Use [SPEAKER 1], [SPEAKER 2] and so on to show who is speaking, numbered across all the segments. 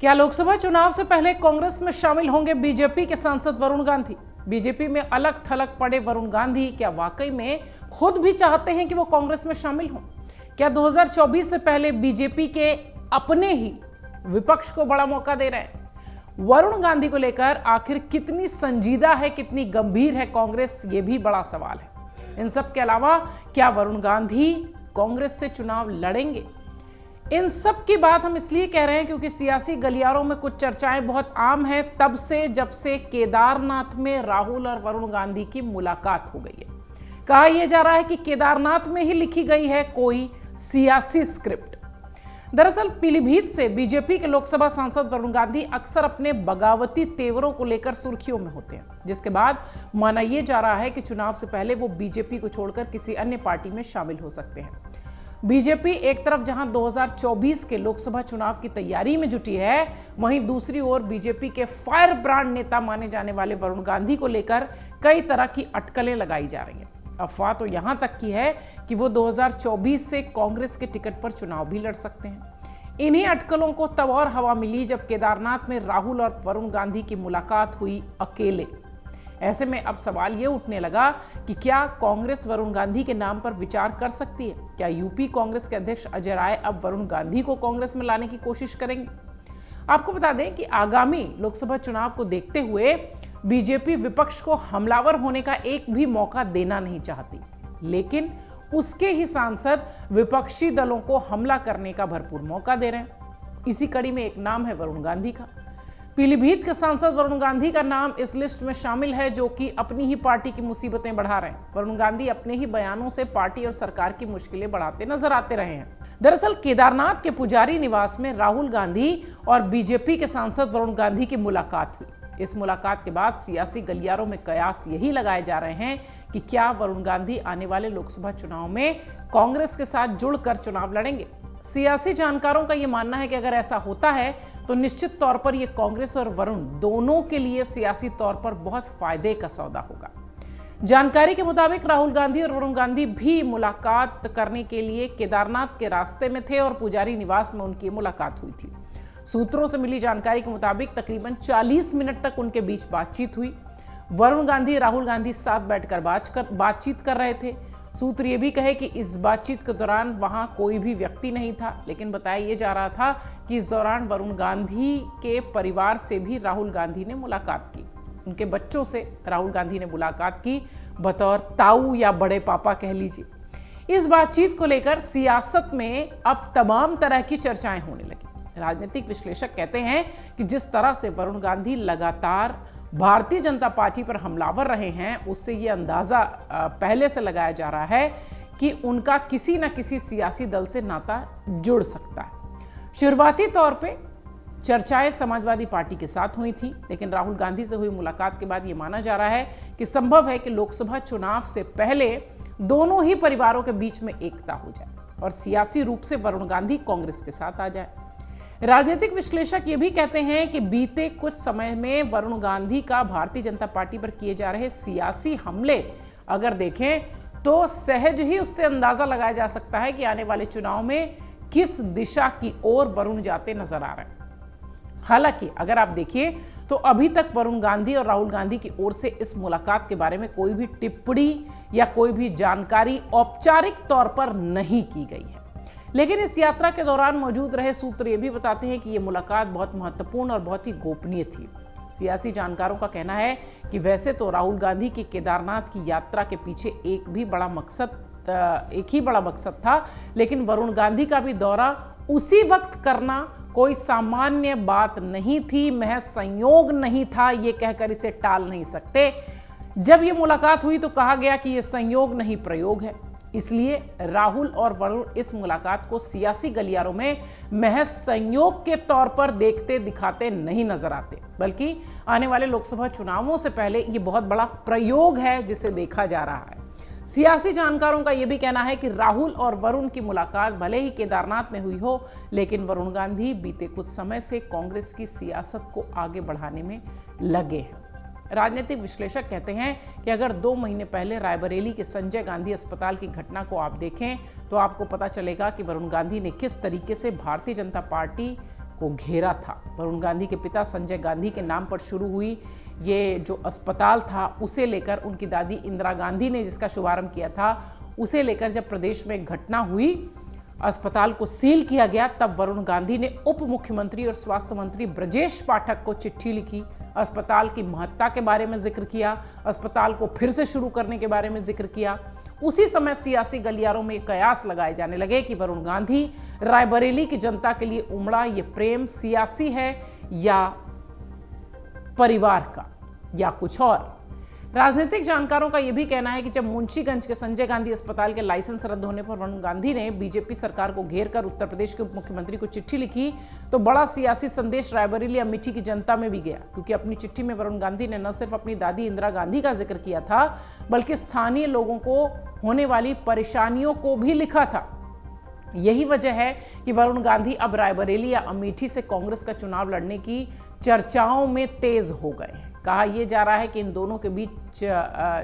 [SPEAKER 1] क्या लोकसभा चुनाव से पहले कांग्रेस में शामिल होंगे बीजेपी के सांसद वरुण गांधी? बीजेपी में अलग थलग पड़े वरुण गांधी क्या वाकई में खुद भी चाहते हैं कि वो कांग्रेस में शामिल हों? क्या 2024 से पहले बीजेपी के अपने ही विपक्ष को बड़ा मौका दे रहे हैं? वरुण गांधी को लेकर आखिर कितनी संजीदा है, कितनी गंभीर है कांग्रेस, ये भी बड़ा सवाल है। इन सब के अलावा क्या वरुण गांधी कांग्रेस से चुनाव लड़ेंगे? इन सब की बात हम इसलिए कह रहे हैं क्योंकि सियासी गलियारों में कुछ चर्चाएं बहुत आम हैं तब से जब से केदारनाथ में राहुल और वरुण गांधी की मुलाकात हो गई है। कहा यह जा रहा है कि केदारनाथ में ही लिखी गई है कोई सियासी स्क्रिप्ट। दरअसल पीलीभीत से बीजेपी के लोकसभा सांसद वरुण गांधी अक्सर अपने बगावती तेवरों को लेकर सुर्खियों में होते हैं, जिसके बाद माना यह जा रहा है कि चुनाव से पहले वो बीजेपी को छोड़कर किसी अन्य पार्टी में शामिल हो सकते हैं। बीजेपी एक तरफ जहां 2024 के लोकसभा चुनाव की तैयारी में जुटी है, वहीं दूसरी ओर बीजेपी के फायर ब्रांड नेता माने जाने वाले वरुण गांधी को लेकर कई तरह की अटकलें लगाई जा रही हैं। अफवाह तो यहां तक की है कि वो 2024 से कांग्रेस के टिकट पर चुनाव भी लड़ सकते हैं। इन्हीं अटकलों को तब और हवा मिली जब केदारनाथ में राहुल और वरुण गांधी की मुलाकात हुई अकेले। ऐसे में अब सवाल ये उठने लगा कि क्या कांग्रेस वरुण गांधी के नाम पर विचार कर सकती है? क्या यूपी कांग्रेस के अध्यक्ष अजय राय अब वरुण गांधी को कांग्रेस में लाने की कोशिश करेंगे? आपको बता दें कि आगामी लोकसभा चुनाव को देखते हुए बीजेपी विपक्ष को हमलावर होने का एक भी मौका देना नहीं चाहती, लेकिन उसके ही सांसद विपक्षी दलों को हमला करने का भरपूर मौका दे रहे हैं। इसी कड़ी में एक नाम है वरुण गांधी का। पीलीभीत के सांसद वरुण गांधी का नाम इस लिस्ट में शामिल है, जो कि अपनी ही पार्टी की मुसीबतें बढ़ा रहे हैं। वरुण गांधी अपने ही बयानों से पार्टी और सरकार की मुश्किलें बढ़ाते नजर आते रहे हैं। दरअसल केदारनाथ के पुजारी निवास में राहुल गांधी और बीजेपी के सांसद वरुण गांधी की मुलाकात हुई। इस मुलाकात के बाद सियासी गलियारों में कयास यही लगाए जा रहे हैं कि क्या वरुण गांधी आने वाले लोकसभा चुनाव में कांग्रेस के साथ जुड़कर चुनाव लड़ेंगे। सियासी जानकारों का यह मानना है कि अगर ऐसा होता है तो निश्चित तौर पर यह कांग्रेस और वरुण दोनों के लिए सियासी तौर पर बहुत फायदे का सौदा होगा। जानकारी के मुताबिक राहुल गांधी और वरुण गांधी भी मुलाकात करने के लिए केदारनाथ के रास्ते में थे और पुजारी निवास में उनकी मुलाकात हुई थी। सूत्रों से मिली जानकारी के मुताबिक तकरीबन 40 मिनट तक उनके बीच बातचीत हुई। वरुण गांधी राहुल गांधी साथ बैठकर बातचीत कर रहे थे। सूत्र ये भी कहे कि इस बातचीत के दौरान वहां कोई भी व्यक्ति नहीं था, लेकिन बताया यह जा रहा था कि इस दौरान वरुण गांधी के परिवार से भी राहुल गांधी ने मुलाकात की। उनके बच्चों से राहुल गांधी ने मुलाकात की, बतौर ताऊ या बड़े पापा कह लीजिए। इस बातचीत को लेकर सियासत में अब तमाम तरह की चर्चाएं होने लगी। राजनीतिक विश्लेषक कहते हैं कि जिस तरह से वरुण गांधी लगातार भारतीय जनता पार्टी पर हमलावर रहे हैं, उससे ये अंदाजा पहले से लगाया जा रहा है कि उनका किसी न किसी सियासी दल से नाता जुड़ सकता है। शुरुआती तौर पे चर्चाएं समाजवादी पार्टी के साथ हुई थी, लेकिन राहुल गांधी से हुई मुलाकात के बाद ये माना जा रहा है कि संभव है कि लोकसभा चुनाव से पहले दोनों ही परिवारों के बीच में एकता हो जाए और सियासी रूप से वरुण गांधी कांग्रेस के साथ आ जाए। राजनीतिक विश्लेषक ये भी कहते हैं कि बीते कुछ समय में वरुण गांधी का भारतीय जनता पार्टी पर किए जा रहे सियासी हमले अगर देखें तो सहज ही उससे अंदाजा लगाया जा सकता है कि आने वाले चुनाव में किस दिशा की ओर वरुण जाते नजर आ रहे हैं। हालांकि अगर आप देखिए तो अभी तक वरुण गांधी और राहुल गांधी की ओर से इस मुलाकात के बारे में कोई भी टिप्पणी या कोई भी जानकारी औपचारिक तौर पर नहीं की गई है। लेकिन इस यात्रा के दौरान मौजूद रहे सूत्र ये भी बताते हैं कि ये मुलाकात बहुत महत्वपूर्ण और बहुत ही गोपनीय थी। सियासी जानकारों का कहना है कि वैसे तो राहुल गांधी की केदारनाथ की यात्रा के पीछे एक ही बड़ा मकसद था, लेकिन वरुण गांधी का भी दौरा उसी वक्त करना कोई सामान्य बात नहीं थी, महज संयोग नहीं था, ये कहकर इसे टाल नहीं सकते। जब ये मुलाकात हुई तो कहा गया कि ये संयोग नहीं प्रयोग है। इसलिए राहुल और वरुण इस मुलाकात को सियासी गलियारों में महज संयोग के तौर पर देखते दिखाते नहीं नजर आते, बल्कि आने वाले लोकसभा चुनावों से पहले ये बहुत बड़ा प्रयोग है जिसे देखा जा रहा है। सियासी जानकारों का यह भी कहना है कि राहुल और वरुण की मुलाकात भले ही केदारनाथ में हुई हो, लेकिन वरुण गांधी बीते कुछ समय से कांग्रेस की सियासत को आगे बढ़ाने में लगे हैं। राजनीतिक विश्लेषक कहते हैं कि अगर 2 महीने पहले रायबरेली के संजय गांधी अस्पताल की घटना को आप देखें तो आपको पता चलेगा कि वरुण गांधी ने किस तरीके से भारतीय जनता पार्टी को घेरा था। वरुण गांधी के पिता संजय गांधी के नाम पर शुरू हुई ये जो अस्पताल था, उसे लेकर उनकी दादी इंदिरा गांधी ने जिसका शुभारंभ किया था, उसे लेकर जब प्रदेश में घटना हुई, अस्पताल को सील किया गया, तब वरुण गांधी ने उप मुख्यमंत्री और स्वास्थ्य मंत्री ब्रजेश पाठक को चिट्ठी लिखी, अस्पताल की महत्ता के बारे में जिक्र किया, अस्पताल को फिर से शुरू करने के बारे में जिक्र किया। उसी समय सियासी गलियारों में कयास लगाए जाने लगे कि वरुण गांधी रायबरेली की जनता के लिए उमड़ा ये प्रेम सियासी है या परिवार का या कुछ और। राजनीतिक जानकारों का यह भी कहना है कि जब मुंशीगंज के संजय गांधी अस्पताल के लाइसेंस रद्द होने पर वरुण गांधी ने बीजेपी सरकार को घेरकर उत्तर प्रदेश के उप मुख्यमंत्री को चिट्ठी लिखी, तो बड़ा सियासी संदेश रायबरेली अमेठी की जनता में भी गया, क्योंकि अपनी चिट्ठी में वरुण गांधी ने न सिर्फ अपनी दादी इंदिरा गांधी का जिक्र किया था, बल्कि स्थानीय लोगों को होने वाली परेशानियों को भी लिखा था। यही वजह है कि वरुण गांधी अब रायबरेली या अमेठी से कांग्रेस का चुनाव लड़ने की चर्चाओं में तेज हो गए हैं। कहा यह जा रहा है कि इन दोनों के बीच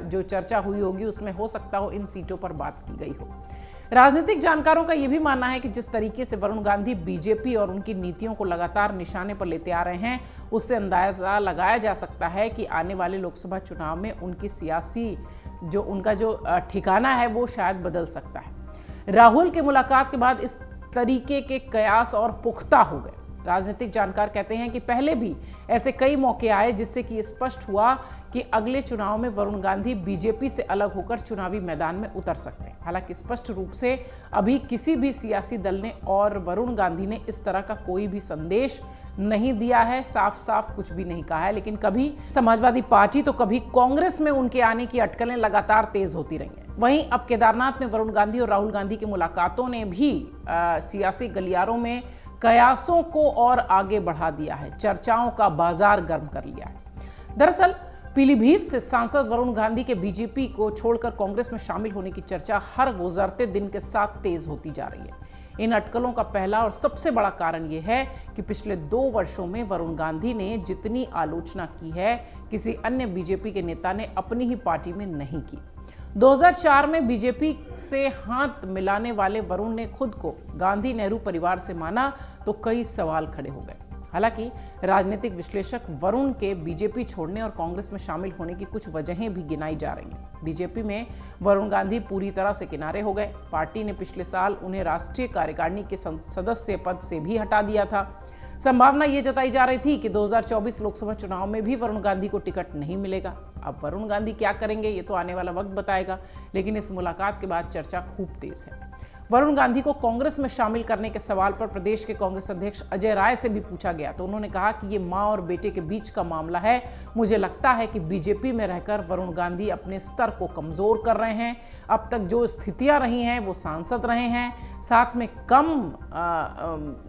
[SPEAKER 1] जो चर्चा हुई होगी उसमें हो सकता हो इन सीटों पर बात की गई हो। राजनीतिक जानकारों का यह भी मानना है कि जिस तरीके से वरुण गांधी बीजेपी और उनकी नीतियों को लगातार निशाने पर लेते आ रहे हैं, उससे अंदाजा लगाया जा सकता है कि आने वाले लोकसभा चुनाव में उनकी सियासी उनका जो ठिकाना है वो शायद बदल सकता है। राहुल की मुलाकात के बाद इस तरीके के कयास और पुख्ता हो गए। राजनीतिक जानकार कहते हैं कि पहले भी ऐसे कई मौके आए जिससे कि स्पष्ट हुआ कि अगले चुनाव में वरुण गांधी बीजेपी से अलग होकर चुनावी मैदान में उतर सकते हैं। हालांकि स्पष्ट रूप से अभी किसी भी सियासी दल ने और वरुण गांधी ने इस तरह का कोई भी संदेश नहीं दिया है, साफ साफ कुछ भी नहीं कहा है। लेकिन कभी समाजवादी पार्टी तो कभी कांग्रेस में उनके आने की अटकलें लगातार तेज होती रही हैं। वहीं अब केदारनाथ में वरुण गांधी और राहुल गांधी की मुलाकातों ने भी सियासी गलियारों में कयासों को और आगे बढ़ा दिया है, चर्चाओं का बाजार गर्म कर लिया है। दरअसल पीलीभीत से सांसद वरुण गांधी के बीजेपी को छोड़कर कांग्रेस में शामिल होने की चर्चा हर गुजरते दिन के साथ तेज होती जा रही है। इन अटकलों का पहला और सबसे बड़ा कारण यह है कि पिछले 2 वर्षों में वरुण गांधी ने जितनी आलोचना की है, किसी अन्य बीजेपी के नेता ने अपनी ही पार्टी में नहीं की। 2004 में बीजेपी से हाथ मिलाने वाले वरुण ने खुद को गांधी नेहरू परिवार से माना तो कई सवाल खड़े हो गए। हालांकि राजनीतिक विश्लेषक वरुण के बीजेपी छोड़ने और कांग्रेस में शामिल होने की कुछ वजहें भी गिनाई जा रही हैं। बीजेपी में वरुण गांधी पूरी तरह से किनारे हो गए। पार्टी ने पिछले साल उन्हें राष्ट्रीय कार्यकारिणी के सदस्य पद से भी हटा दिया था। संभावना ये जताई जा रही थी कि 2024 लोकसभा चुनाव में भी वरुण गांधी को टिकट नहीं मिलेगा। अब वरुण गांधी क्या करेंगे ये तो आने वाला वक्त बताएगा, लेकिन इस मुलाकात के बाद चर्चा खूब तेज है। वरुण गांधी को कांग्रेस में शामिल करने के सवाल पर प्रदेश के कांग्रेस अध्यक्ष अजय राय से भी पूछा गया तो उन्होंने कहा कि ये मां और बेटे के बीच का मामला है। मुझे लगता है कि बीजेपी में रहकर वरुण गांधी अपने स्तर को कमजोर कर रहे हैं। अब तक जो स्थितियां रही हैं वो सांसद रहे हैं, साथ में कम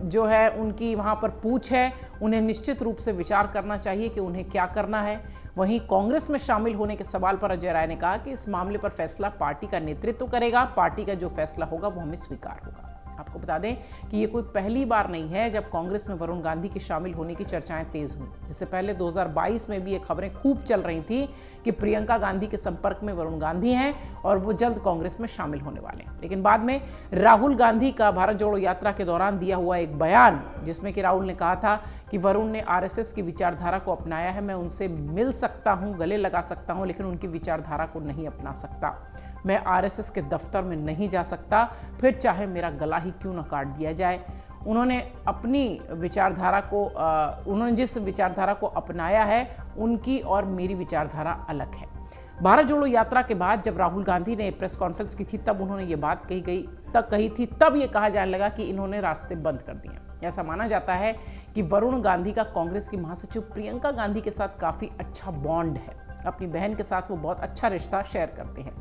[SPEAKER 1] जो है उनकी वहां पर पूछ है। उन्हें निश्चित रूप से विचार करना चाहिए कि उन्हें क्या करना है। वहीं कांग्रेस में शामिल होने के सवाल पर अजय राय ने कहा कि इस मामले पर फैसला पार्टी का नेतृत्व करेगा। पार्टी का जो फैसला होगा वो हमें स्वीकार होगा। आपको बता दें कि ये कोई पहली बार नहीं है जब कांग्रेस में वरुण गांधी के शामिल होने की चर्चाएं तेज हुई। इससे पहले 2022 में भी ये खबरें खूब चल रही थी कि प्रियंका गांधी के संपर्क में वरुण गांधी हैं और वो जल्द कांग्रेस में शामिल होने वाले हैं। लेकिन बाद में राहुल गांधी का भारत जोड़ो यात्रा के दौरान दिया हुआ एक बयान, जिसमें कि राहुल ने कहा था कि वरुण ने आरएसएस की विचारधारा को अपनाया है। मैं उनसे मिल सकता हूं, गले लगा सकता हूं, लेकिन उनकी विचारधारा को नहीं अपना सकता। मैं आरएसएस के दफ्तर में नहीं जा सकता, फिर चाहे मेरा गला ही क्यों न काट दिया जाए। उन्होंने अपनी विचारधारा को उन्होंने जिस विचारधारा को अपनाया है उनकी और मेरी विचारधारा अलग है। भारत जोड़ो यात्रा के बाद जब राहुल गांधी ने प्रेस कॉन्फ्रेंस की थी तब उन्होंने ये बात कही थी। तब ये कहा जाने लगा कि इन्होंने रास्ते बंद कर दिए। ऐसा माना जाता है कि वरुण गांधी का कांग्रेस की महासचिव प्रियंका गांधी के साथ काफ़ी अच्छा बॉन्ड है। अपनी बहन के साथ वो बहुत अच्छा रिश्ता शेयर करते हैं।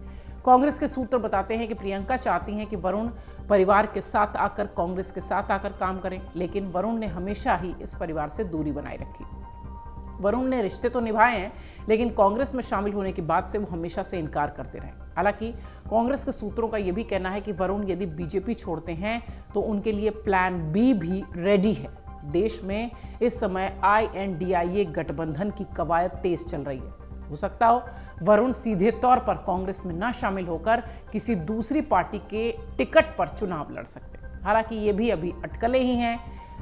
[SPEAKER 1] कांग्रेस के सूत्र बताते हैं कि प्रियंका चाहती हैं कि वरुण परिवार के साथ आकर कांग्रेस के साथ आकर काम करें, लेकिन वरुण ने हमेशा ही इस परिवार से दूरी बनाए रखी। वरुण ने रिश्ते तो निभाए हैं, लेकिन कांग्रेस में शामिल होने की बात से वो हमेशा से इनकार करते रहे। हालांकि कांग्रेस के सूत्रों का यह भी कहना है कि वरुण यदि बीजेपी छोड़ते हैं तो उनके लिए प्लान बी भी रेडी है। देश में इस समय INDIA गठबंधन की कवायद तेज चल रही है। हो सकता हो वरुण सीधे तौर पर कांग्रेस में न शामिल होकर किसी दूसरी पार्टी के टिकट पर चुनाव लड़ सकते हैं। हालांकि ये भी अभी अटकलें ही हैं।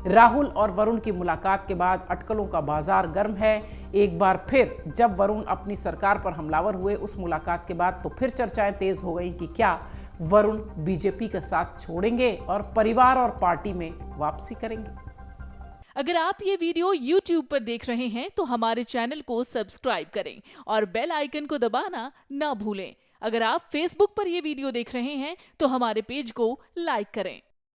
[SPEAKER 1] राहुल और वरुण की मुलाकात के बाद अटकलों का बाजार गर्म है। एक बार फिर जब वरुण अपनी सरकार पर हमलावर हुए, उस मुलाकात के बाद तो फिर चर्चाएं तेज हो गई कि क्या वरुण बीजेपी का साथ छोड़ेंगे और परिवार और पार्टी में वापसी करेंगे।
[SPEAKER 2] अगर आप ये वीडियो YouTube पर देख रहे हैं तो हमारे चैनल को सब्सक्राइब करें और बेल आइकन को दबाना ना भूलें। अगर आप Facebook पर ये वीडियो देख रहे हैं तो हमारे पेज को लाइक करें।